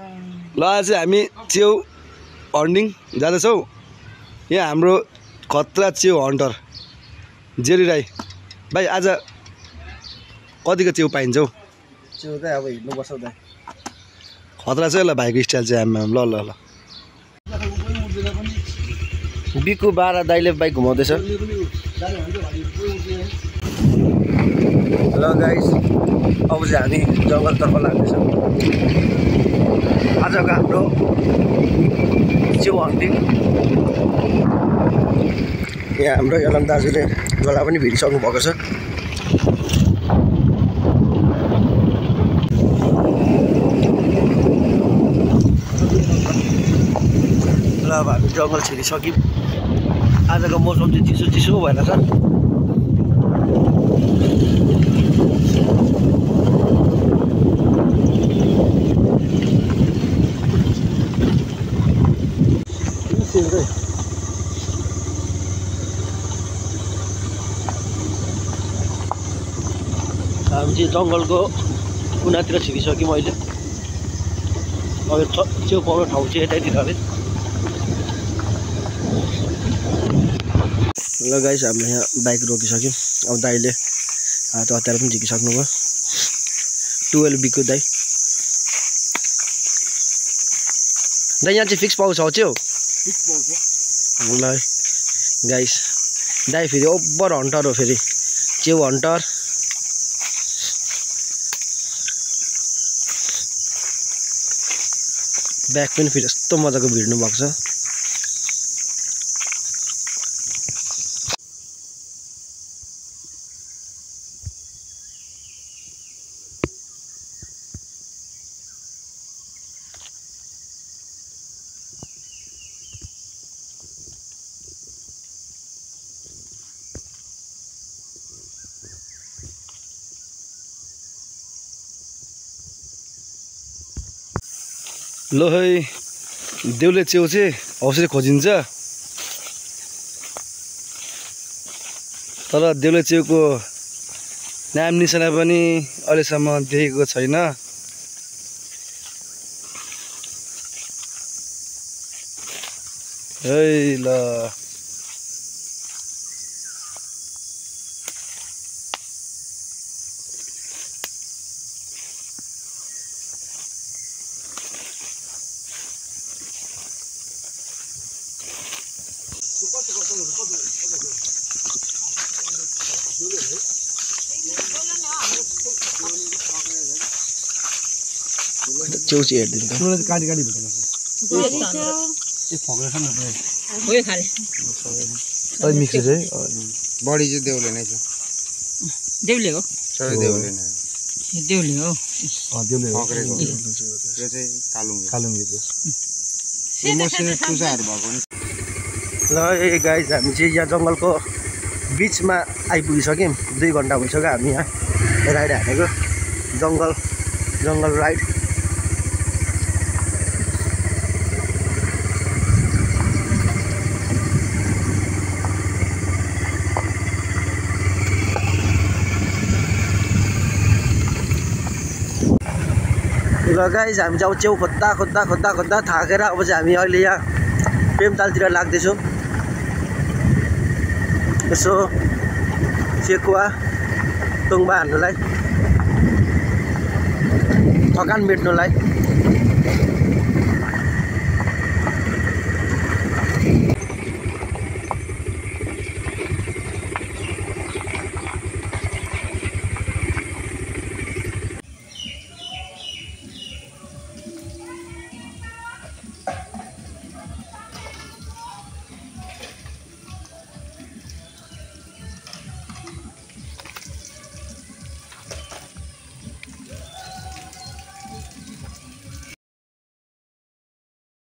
ल आज हामी च्याउ हन्टिङ जाँदैछौँ। यहाँ हाम्रो खतरा च्याउ हन्टर जेरी राई भाइ, आज कतिको च्याउ पाइन्छ हौ? च्याउ चाहिँ अब हिँड्नुपर्छ त खतरा चाहिँ ल भाइको स्टाइल चाहिँ आमा ल ल ल। बिकु बारा दाइले बाइक घुमाउँदैछ। ल गाइस, अब चाहिँ हामी जङ्गलतर्फ लाग्दैछौँ। आजको हाम्रो च्याउ हन्टिङ। यहाँ हाम्रो यलन दाजुले झोला पनि भिडिसक्नु भएको छ। ल अब हामी जङ्गल छिरिसक्यौँ। आजको मौसम चाहिँ चिसो चिसो भएर छ। हामी चाहिँ जङ्गलको कुनातिर छिरिसक्यौँ अहिले। अब च्याउ पाउने ठाउँ चाहिँ यतैतिर अरे। ल गाइस, हामीले यहाँ बाइक रोकिसक्यौँ। अब दाइले हात हतियार पनि झिकिसक्नुभयो। 12 बिकु दाइ। दाइ यहाँ चाहिँ फिक्स पाउँछ हो च्याउ? ल गाइस, दाइ फेरि ओभर हन्टर हो, फेरि च्याउ हन्टर। ब्याग पनि फेरि यस्तो मजाको भिड्नु भएको छ। ल है, देउले च्याउ चाहिँ हौसरी खोजिन्छ, तर देउले च्याउको नाम निशाना पनि अहिलेसम्म देखेको छैन। है ल च्याउ चाहिँ हेरिदिनु काटी काटी भेटेको मिक्स है। बडी चाहिँ देउले नै छ। देउले हो, सबै देउले नै देउले हो। देउले पक्रेको त्यो चाहिँ कालुङ्गे कालुङ्गे यो मसिनो टुसाहरू भएको नि। ल ए गाइस, हामी चाहिँ यहाँ जङ्गलको बिचमा आइपुगिसक्यौँ। 2 घन्टा भइसक्यो हामी यहाँ राइड हानेको। जङ्गल राइड। ल गाइस, हामी चाहिँ अब च्याउ खोज्दा थाकेर अब चाहिँ हामी अहिले यहाँ प्रेमतालतिर लाग्दैछौँ। यसो सेकुवा टुङ्बा हान्नुलाई, थकान मेट्नुलाई।